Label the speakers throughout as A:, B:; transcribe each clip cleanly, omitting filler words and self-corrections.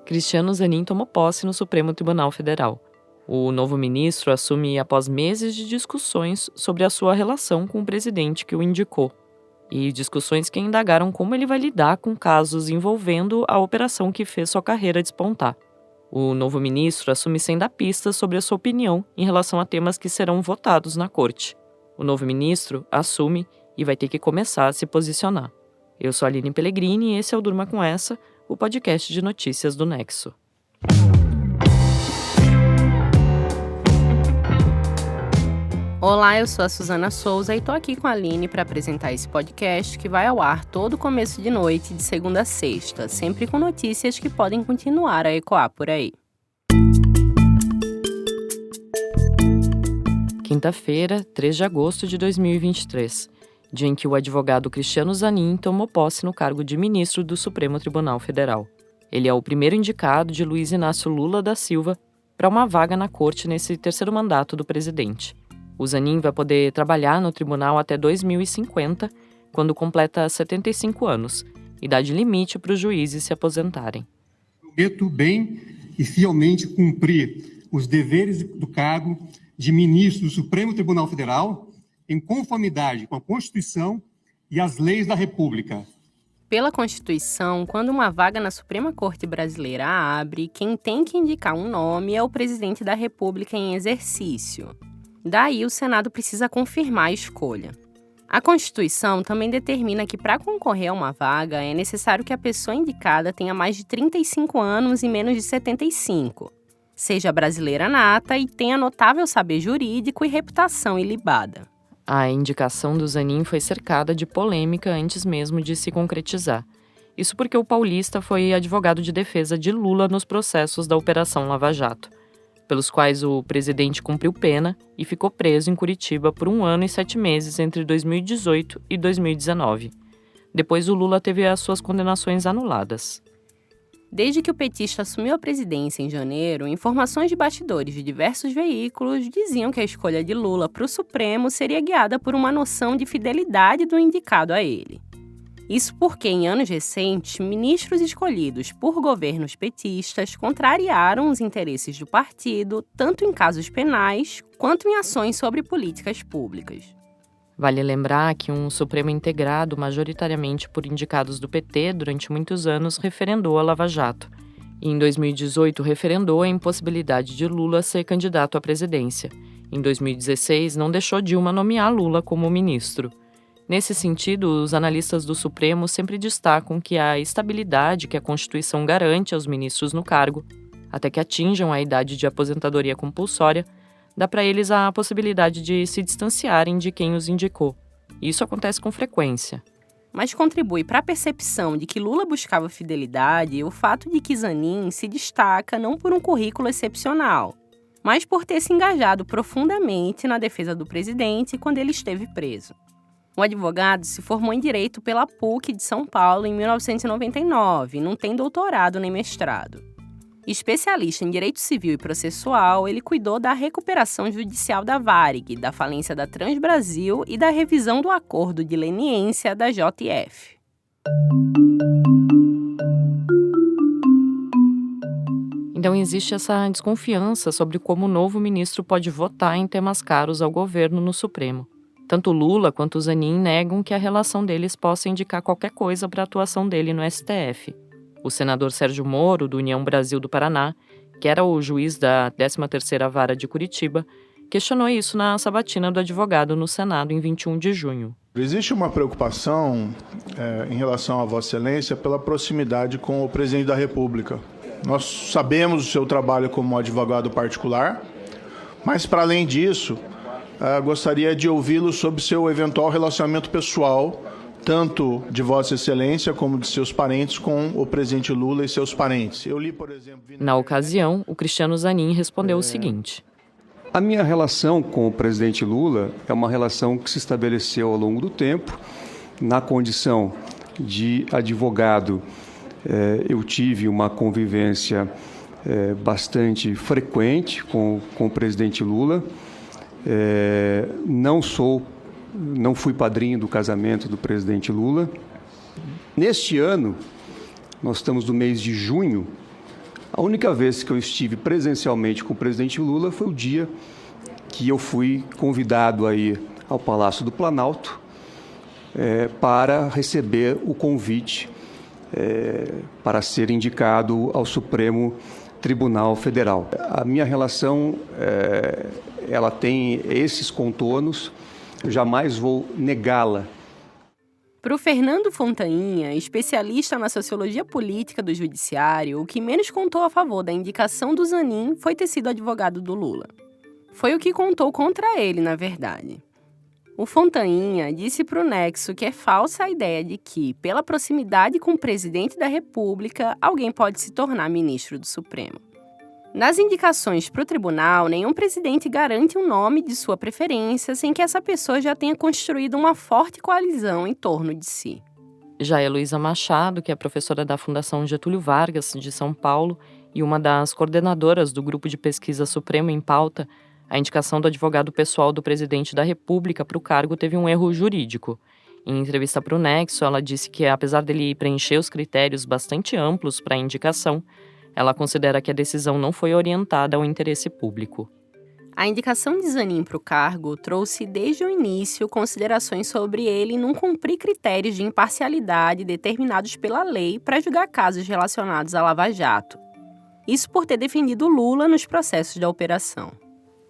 A: Cristiano Zanin tomou posse no Supremo Tribunal Federal. O novo ministro assume após meses de discussões sobre a sua relação com o presidente que o indicou, e discussões que indagaram como ele vai lidar com casos envolvendo a operação que fez sua carreira despontar. O novo ministro assume sem dar pistas sobre a sua opinião em relação a temas que serão votados na corte. O novo ministro assume e vai ter que começar a se posicionar. Eu sou a Aline Pellegrini e esse é o Durma Com Essa, o podcast de notícias do Nexo.
B: Olá, eu sou a Suzana Souza e tô aqui com a Aline para apresentar esse podcast que vai ao ar todo começo de noite, de segunda a sexta, sempre com notícias que podem continuar a ecoar por aí.
A: Quinta-feira, 3 de agosto de 2023, dia em que o advogado Cristiano Zanin tomou posse no cargo de ministro do Supremo Tribunal Federal. Ele é o primeiro indicado de Luiz Inácio Lula da Silva para uma vaga na corte nesse terceiro mandato do presidente. O Zanin vai poder trabalhar no tribunal até 2050, quando completa 75 anos, idade limite para os juízes se aposentarem.
C: Prometo bem e fielmente cumprir os deveres do cargo de ministro do Supremo Tribunal Federal, em conformidade com a Constituição e as leis da República.
B: Pela Constituição, quando uma vaga na Suprema Corte Brasileira abre, quem tem que indicar um nome é o presidente da República em exercício. Daí, o Senado precisa confirmar a escolha. A Constituição também determina que, para concorrer a uma vaga, é necessário que a pessoa indicada tenha mais de 35 anos e menos de 75, seja brasileira nata e tenha notável saber jurídico e reputação ilibada.
A: A indicação do Zanin foi cercada de polêmica antes mesmo de se concretizar. Isso porque o paulista foi advogado de defesa de Lula nos processos da Operação Lava Jato, pelos quais o presidente cumpriu pena e ficou preso em Curitiba por 1 ano e 7 meses entre 2018 e 2019. Depois, o Lula teve as suas condenações anuladas.
B: Desde que o petista assumiu a presidência em janeiro, informações de bastidores de diversos veículos diziam que a escolha de Lula para o Supremo seria guiada por uma noção de fidelidade do indicado a ele. Isso porque, em anos recentes, ministros escolhidos por governos petistas contrariaram os interesses do partido, tanto em casos penais quanto em ações sobre políticas públicas.
A: Vale lembrar que um Supremo integrado majoritariamente por indicados do PT durante muitos anos referendou a Lava Jato. E em 2018 referendou a impossibilidade de Lula ser candidato à presidência. Em 2016 não deixou Dilma nomear Lula como ministro. Nesse sentido, os analistas do Supremo sempre destacam que a estabilidade que a Constituição garante aos ministros no cargo, até que atinjam a idade de aposentadoria compulsória, dá para eles a possibilidade de se distanciarem de quem os indicou. E isso acontece com frequência.
B: Mas contribui para a percepção de que Lula buscava fidelidade o fato de que Zanin se destaca não por um currículo excepcional, mas por ter se engajado profundamente na defesa do presidente quando ele esteve preso. O advogado se formou em Direito pela PUC de São Paulo em 1999 e não tem doutorado nem mestrado. Especialista em Direito Civil e Processual, ele cuidou da recuperação judicial da Varig, da falência da Transbrasil e da revisão do acordo de leniência da JF.
A: Então existe essa desconfiança sobre como o novo ministro pode votar em temas caros ao governo no Supremo. Tanto Lula quanto o Zanin negam que a relação deles possa indicar qualquer coisa para a atuação dele no STF. O senador Sérgio Moro, do União Brasil do Paraná, que era o juiz da 13ª Vara de Curitiba, questionou isso na sabatina do advogado no Senado em 21 de junho.
D: Existe uma preocupação em relação a Vossa Excelência pela proximidade com o presidente da República. Nós sabemos o seu trabalho como advogado particular, mas para além disso, gostaria de ouvi-lo sobre seu eventual relacionamento pessoal, tanto de Vossa Excelência como de seus parentes com o presidente Lula e seus parentes. Eu li, por exemplo...
A: Na ocasião, o Cristiano Zanin respondeu o seguinte:
E: A minha relação com o presidente Lula é uma relação que se estabeleceu ao longo do tempo. Na condição de advogado, eu tive uma convivência bastante frequente com o presidente Lula. Não fui padrinho do casamento do presidente Lula. Neste ano, nós estamos no mês de junho, A única vez que eu estive presencialmente com o presidente Lula foi o dia que eu fui convidado a ir ao Palácio do Planalto para receber o convite para ser indicado ao Supremo Tribunal Federal. A minha relação, ela tem esses contornos, eu jamais vou negá-la.
B: Para o Fernando Fontainha, especialista na sociologia política do judiciário, o que menos contou a favor da indicação do Zanin foi ter sido advogado do Lula. Foi o que contou contra ele, na verdade. O Fontainha disse para o Nexo que é falsa a ideia de que, pela proximidade com o presidente da República, alguém pode se tornar ministro do Supremo. Nas indicações para o tribunal, nenhum presidente garante um nome de sua preferência sem que essa pessoa já tenha construído uma forte coalizão em torno de si.
A: Já Heloísa Machado, que é professora da Fundação Getúlio Vargas, de São Paulo, e uma das coordenadoras do Grupo de Pesquisa Supremo em Pauta, a indicação do advogado pessoal do presidente da República para o cargo teve um erro jurídico. Em entrevista para o Nexo, ela disse que, apesar dele preencher os critérios bastante amplos para a indicação, ela considera que a decisão não foi orientada ao interesse público.
B: A indicação de Zanin para o cargo trouxe desde o início considerações sobre ele não cumprir critérios de imparcialidade determinados pela lei para julgar casos relacionados à Lava Jato. Isso por ter defendido Lula nos processos da operação.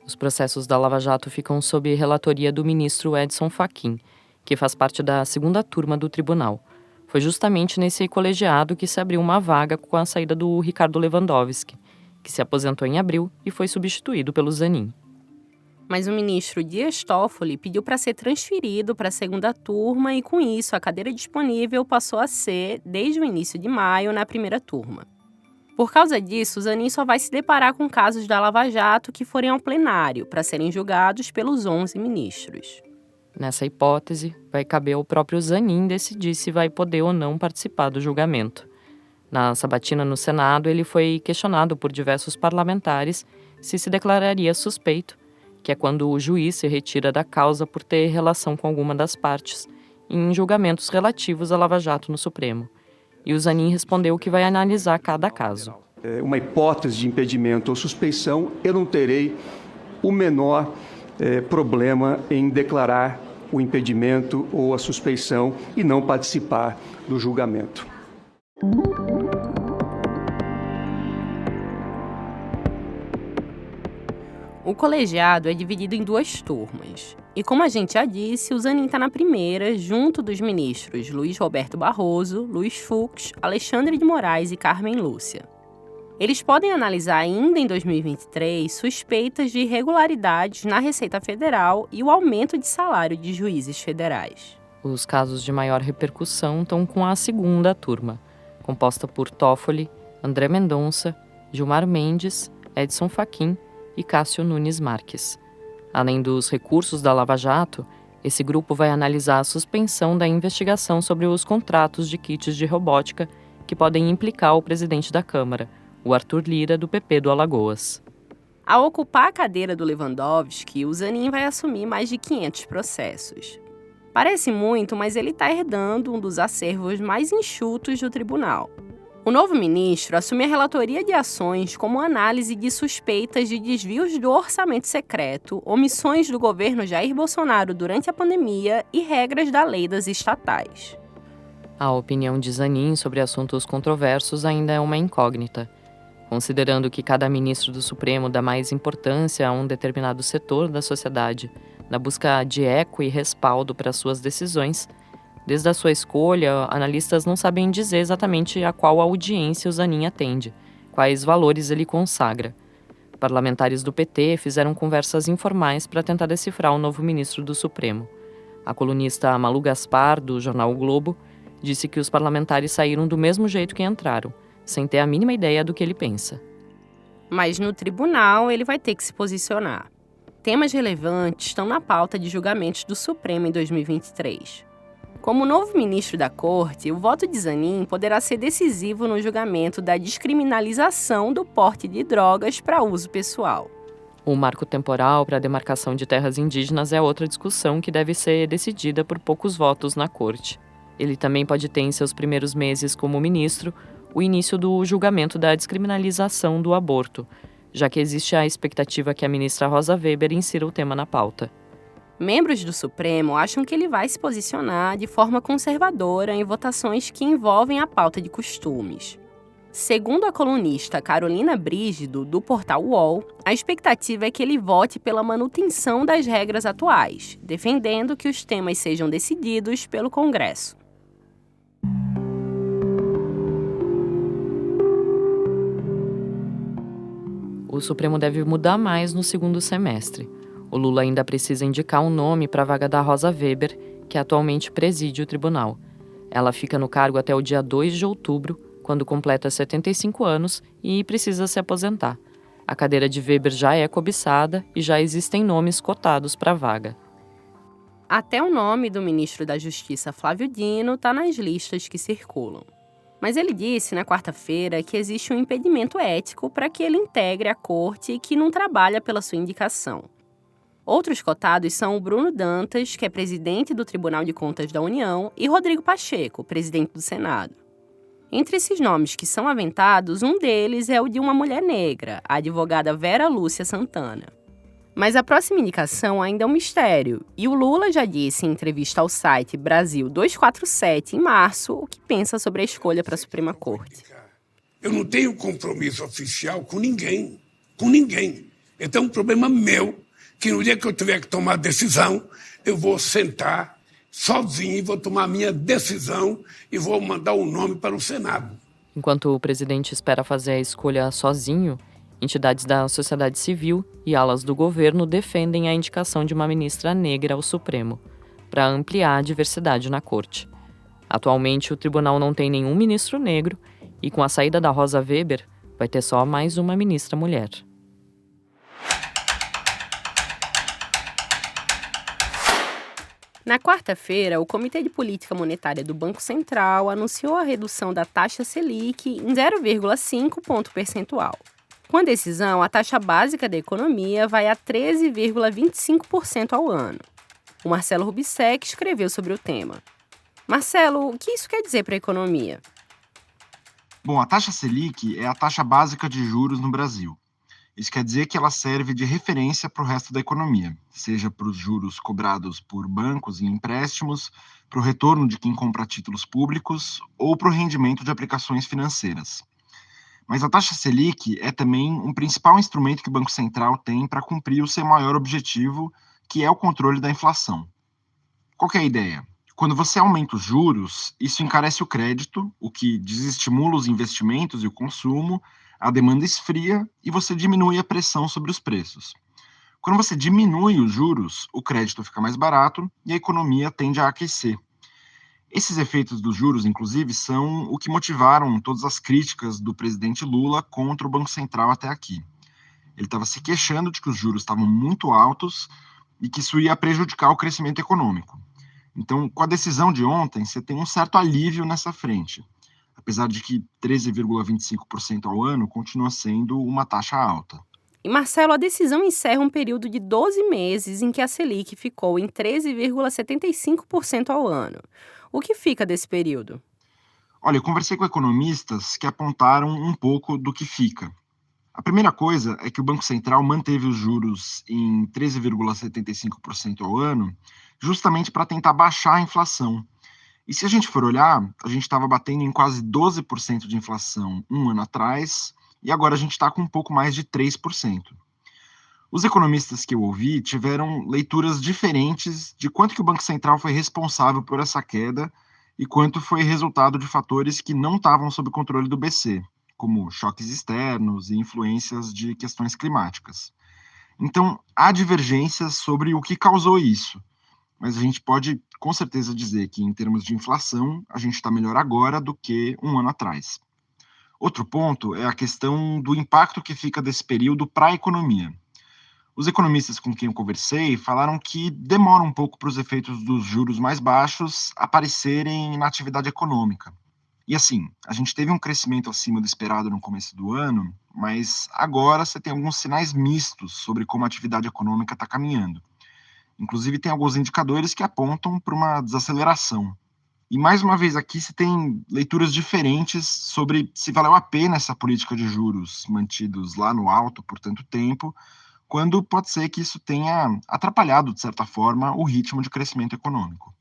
A: Os processos da Lava Jato ficam sob relatoria do ministro Edson Fachin, que faz parte da segunda turma do tribunal. Foi justamente nesse colegiado que se abriu uma vaga com a saída do Ricardo Lewandowski, que se aposentou em abril e foi substituído pelo Zanin.
B: Mas o ministro Dias Toffoli pediu para ser transferido para a segunda turma e, com isso, a cadeira disponível passou a ser, desde o início de maio, na primeira turma. Por causa disso, o Zanin só vai se deparar com casos da Lava Jato que forem ao plenário para serem julgados pelos 11 ministros.
A: Nessa hipótese, vai caber ao próprio Zanin decidir se vai poder ou não participar do julgamento. Na sabatina no Senado, ele foi questionado por diversos parlamentares se declararia suspeito, que é quando o juiz se retira da causa por ter relação com alguma das partes, em julgamentos relativos à Lava Jato no Supremo. E o Zanin respondeu que vai analisar cada caso.
E: Uma hipótese de impedimento ou suspeição, eu não terei o menor problema em declarar o impedimento ou a suspeição e não participar do julgamento.
B: O colegiado é dividido em 2 turmas. E como a gente já disse, o Zanin está na primeira, junto dos ministros Luiz Roberto Barroso, Luiz Fux, Alexandre de Moraes e Carmen Lúcia. Eles podem analisar ainda em 2023 suspeitas de irregularidades na Receita Federal e o aumento de salário de juízes federais.
A: Os casos de maior repercussão estão com a segunda turma, composta por Toffoli, André Mendonça, Gilmar Mendes, Edson Fachin e Cássio Nunes Marques. Além dos recursos da Lava Jato, esse grupo vai analisar a suspensão da investigação sobre os contratos de kits de robótica que podem implicar o presidente da Câmara, o Arthur Lira, do PP do Alagoas.
B: Ao ocupar a cadeira do Lewandowski, o Zanin vai assumir mais de 500 processos. Parece muito, mas ele está herdando um dos acervos mais enxutos do tribunal. O novo ministro assume a relatoria de ações como análise de suspeitas de desvios do orçamento secreto, omissões do governo Jair Bolsonaro durante a pandemia e regras da lei das estatais.
A: A opinião de Zanin sobre assuntos controversos ainda é uma incógnita. Considerando que cada ministro do Supremo dá mais importância a um determinado setor da sociedade, na busca de eco e respaldo para suas decisões, desde a sua escolha, analistas não sabem dizer exatamente a qual audiência o Zanin atende, quais valores ele consagra. Parlamentares do PT fizeram conversas informais para tentar decifrar o novo ministro do Supremo. A colunista Malu Gaspar, do jornal O Globo, disse que os parlamentares saíram do mesmo jeito que entraram, sem ter a mínima ideia do que ele pensa.
B: Mas no tribunal ele vai ter que se posicionar. Temas relevantes estão na pauta de julgamentos do Supremo em 2023. Como novo ministro da Corte, o voto de Zanin poderá ser decisivo no julgamento da descriminalização do porte de drogas para uso pessoal.
A: O marco temporal para a demarcação de terras indígenas é outra discussão que deve ser decidida por poucos votos na Corte. Ele também pode ter em seus primeiros meses como ministro o início do julgamento da descriminalização do aborto, já que existe a expectativa que a ministra Rosa Weber insira o tema na pauta.
B: Membros do Supremo acham que ele vai se posicionar de forma conservadora em votações que envolvem a pauta de costumes. Segundo a colunista Carolina Brígido, do portal UOL, a expectativa é que ele vote pela manutenção das regras atuais, defendendo que os temas sejam decididos pelo Congresso.
A: O Supremo deve mudar mais no segundo semestre. O Lula ainda precisa indicar um nome para a vaga da Rosa Weber, que atualmente preside o tribunal. Ela fica no cargo até o dia 2 de outubro, quando completa 75 anos e precisa se aposentar. A cadeira de Weber já é cobiçada e já existem nomes cotados para a vaga.
B: Até o nome do ministro da Justiça, Flávio Dino, está nas listas que circulam. Mas ele disse na quarta-feira que existe um impedimento ético para que ele integre a corte e que não trabalha pela sua indicação. Outros cotados são o Bruno Dantas, que é presidente do Tribunal de Contas da União, e Rodrigo Pacheco, presidente do Senado. Entre esses nomes que são aventados, um deles é o de uma mulher negra, a advogada Vera Lúcia Santana. Mas a próxima indicação ainda é um mistério, e o Lula já disse em entrevista ao site Brasil 247, em março, o que pensa sobre a escolha para a Suprema Corte.
F: Eu não tenho compromisso oficial com ninguém, com ninguém. Então é um problema meu, que no dia que eu tiver que tomar decisão, eu vou sentar sozinho e vou tomar a minha decisão e vou mandar um nome para o Senado.
A: Enquanto o presidente espera fazer a escolha sozinho, entidades da sociedade civil e alas do governo defendem a indicação de uma ministra negra ao Supremo, para ampliar a diversidade na corte. Atualmente, o tribunal não tem nenhum ministro negro e, com a saída da Rosa Weber, vai ter só mais uma ministra mulher.
B: Na quarta-feira, o Comitê de Política Monetária do Banco Central anunciou a redução da taxa Selic em 0,5 ponto percentual. Com a decisão, a taxa básica da economia vai a 13,25% ao ano. O Marcelo Rubissec escreveu sobre o tema. Marcelo, o que isso quer dizer para a economia?
G: Bom, a taxa Selic é a taxa básica de juros no Brasil. Isso quer dizer que ela serve de referência para o resto da economia, seja para os juros cobrados por bancos em empréstimos, para o retorno de quem compra títulos públicos ou para o rendimento de aplicações financeiras. Mas a taxa Selic é também um principal instrumento que o Banco Central tem para cumprir o seu maior objetivo, que é o controle da inflação. Qual que é a ideia? Quando você aumenta os juros, isso encarece o crédito, o que desestimula os investimentos e o consumo, a demanda esfria e você diminui a pressão sobre os preços. Quando você diminui os juros, o crédito fica mais barato e a economia tende a aquecer. Esses efeitos dos juros, inclusive, são o que motivaram todas as críticas do presidente Lula contra o Banco Central até aqui. Ele estava se queixando de que os juros estavam muito altos e que isso ia prejudicar o crescimento econômico. Então, com a decisão de ontem, você tem um certo alívio nessa frente, apesar de que 13,25% ao ano continua sendo uma taxa alta.
B: E, Marcelo, a decisão encerra um período de 12 meses em que a Selic ficou em 13,75% ao ano. O que fica desse período?
G: Olha, eu conversei com economistas que apontaram um pouco do que fica. A primeira coisa é que o Banco Central manteve os juros em 13,75% ao ano, justamente para tentar baixar a inflação. E se a gente for olhar, a gente estava batendo em quase 12% de inflação um ano atrás, e agora a gente está com um pouco mais de 3%. Os economistas que eu ouvi tiveram leituras diferentes de quanto que o Banco Central foi responsável por essa queda e quanto foi resultado de fatores que não estavam sob controle do BC, como choques externos e influências de questões climáticas. Então, há divergências sobre o que causou isso, mas a gente pode com certeza dizer que, em termos de inflação, a gente está melhor agora do que um ano atrás. Outro ponto é a questão do impacto que fica desse período para a economia. Os economistas com quem eu conversei falaram que demora um pouco para os efeitos dos juros mais baixos aparecerem na atividade econômica. E assim, a gente teve um crescimento acima do esperado no começo do ano, mas agora você tem alguns sinais mistos sobre como a atividade econômica está caminhando. Inclusive, tem alguns indicadores que apontam para uma desaceleração. E mais uma vez aqui se tem leituras diferentes sobre se valeu a pena essa política de juros mantidos lá no alto por tanto tempo, quando pode ser que isso tenha atrapalhado, de certa forma, o ritmo de crescimento econômico.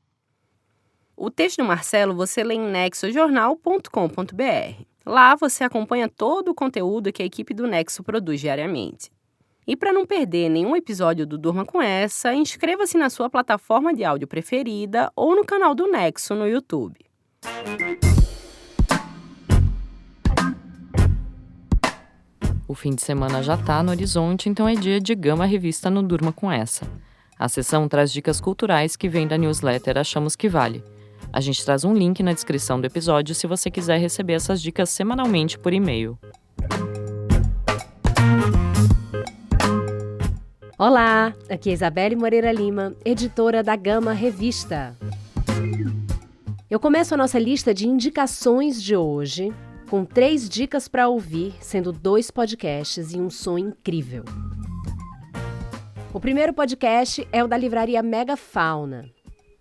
B: O texto do Marcelo você lê em nexojornal.com.br. Lá você acompanha todo o conteúdo que a equipe do Nexo produz diariamente. E para não perder nenhum episódio do Durma Com Essa, inscreva-se na sua plataforma de áudio preferida ou no canal do Nexo no YouTube.
A: O fim de semana já está no horizonte, então é dia de Gama Revista no Durma Com Essa. A sessão traz dicas culturais que vem da newsletter Achamos Que Vale. A gente traz um link na descrição do episódio se você quiser receber essas dicas semanalmente por e-mail.
H: Olá, aqui é Isabelle Moreira Lima, editora da Gama Revista. Eu começo a nossa lista de indicações de hoje com 3 dicas para ouvir, sendo 2 podcasts e um som incrível. O primeiro podcast é o da livraria Megafauna.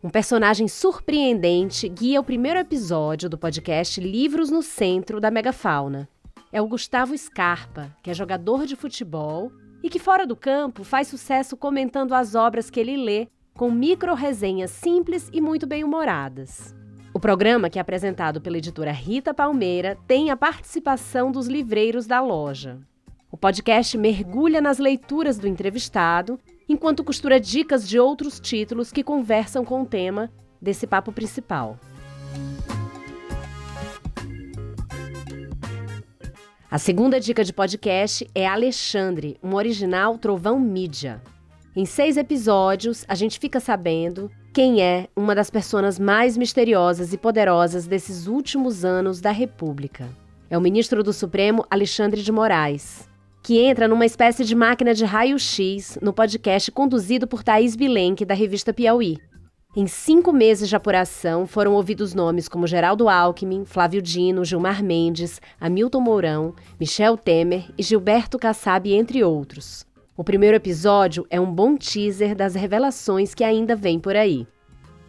H: Um personagem surpreendente guia o primeiro episódio do podcast Livros no Centro da Megafauna. É o Gustavo Scarpa, que é jogador de futebol e que fora do campo faz sucesso comentando as obras que ele lê, com micro-resenhas simples e muito bem-humoradas. O programa, que é apresentado pela editora Rita Palmeira, tem a participação dos livreiros da loja. O podcast mergulha nas leituras do entrevistado, enquanto costura dicas de outros títulos que conversam com o tema desse papo principal. A segunda dica de podcast é Alexandre, um original Trovão Mídia. Em 6 episódios, a gente fica sabendo quem é uma das personas mais misteriosas e poderosas desses últimos anos da República. É o ministro do Supremo, Alexandre de Moraes, que entra numa espécie de máquina de raio-x no podcast conduzido por Thaís Bilenque, da revista Piauí. Em 5 meses de apuração, foram ouvidos nomes como Geraldo Alckmin, Flávio Dino, Gilmar Mendes, Hamilton Mourão, Michel Temer e Gilberto Kassab, entre outros. O primeiro episódio é um bom teaser das revelações que ainda vêm por aí.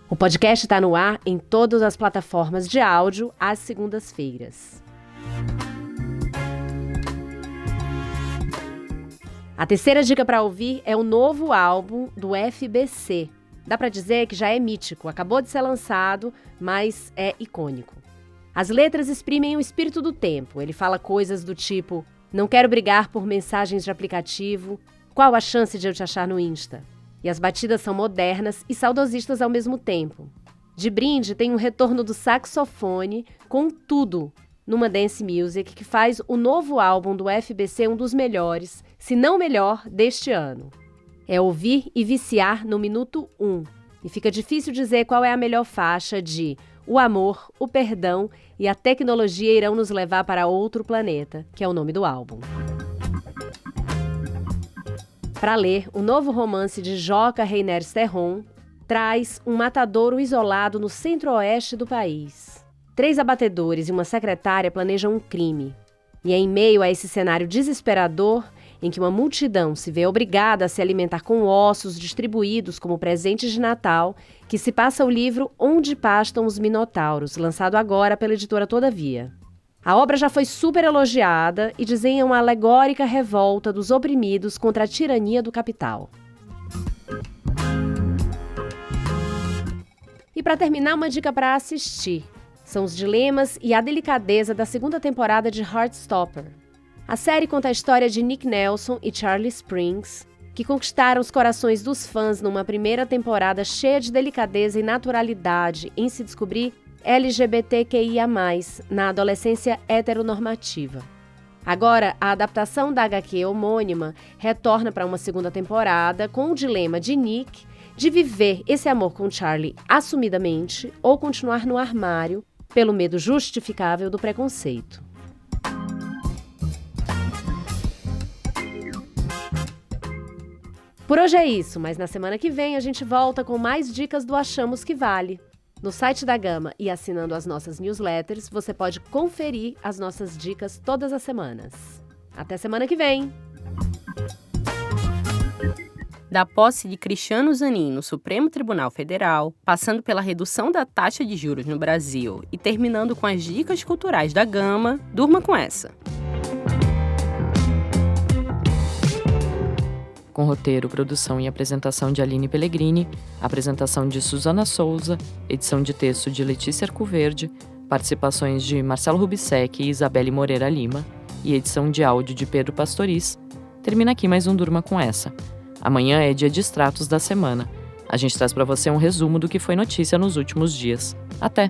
H: O podcast está no ar em todas as plataformas de áudio às segundas-feiras. A terceira dica para ouvir é o novo álbum do FBC. Dá para dizer que já é mítico, acabou de ser lançado, mas é icônico. As letras exprimem o espírito do tempo. Ele fala coisas do tipo: não quero brigar por mensagens de aplicativo, qual a chance de eu te achar no Insta? E as batidas são modernas e saudosistas ao mesmo tempo. De brinde tem um retorno do saxofone com tudo numa dance music que faz o novo álbum do FBC um dos melhores, se não melhor, deste ano. É ouvir e viciar no minuto 1. E fica difícil dizer qual é a melhor faixa de O Amor, o Perdão e a Tecnologia Irão Nos Levar para Outro Planeta, que é o nome do álbum. Para ler, o novo romance de Joca Reiner Serron traz um matadouro isolado no centro-oeste do país. 3 abatedores e uma secretária planejam um crime. E é em meio a esse cenário desesperador em que uma multidão se vê obrigada a se alimentar com ossos distribuídos como presentes de Natal, que se passa o livro Onde Pastam os Minotauros, lançado agora pela editora Todavia. A obra já foi super elogiada e desenha uma alegórica revolta dos oprimidos contra a tirania do capital. E para terminar, uma dica para assistir. São os dilemas e a delicadeza da 2ª temporada de Heartstopper. A série conta a história de Nick Nelson e Charlie Springs, que conquistaram os corações dos fãs numa primeira temporada cheia de delicadeza e naturalidade em se descobrir LGBTQIA+, na adolescência heteronormativa. Agora, a adaptação da HQ homônima retorna para uma 2ª temporada com o dilema de Nick de viver esse amor com Charlie assumidamente ou continuar no armário pelo medo justificável do preconceito. Por hoje é isso, mas na semana que vem a gente volta com mais dicas do Achamos Que Vale. No site da Gama e assinando as nossas newsletters, você pode conferir as nossas dicas todas as semanas. Até semana que vem!
B: Da posse de Cristiano Zanin no Supremo Tribunal Federal, passando pela redução da taxa de juros no Brasil e terminando com as dicas culturais da Gama, durma com essa.
A: Com roteiro, produção e apresentação de Aline Pellegrini, apresentação de Suzana Souza, edição de texto de Letícia Arcoverde, participações de Marcelo Rubissec e Isabelle Moreira Lima e edição de áudio de Pedro Pastoriz, termina aqui mais um Durma com essa. Amanhã é dia de extratos da semana. A gente traz para você um resumo do que foi notícia nos últimos dias. Até!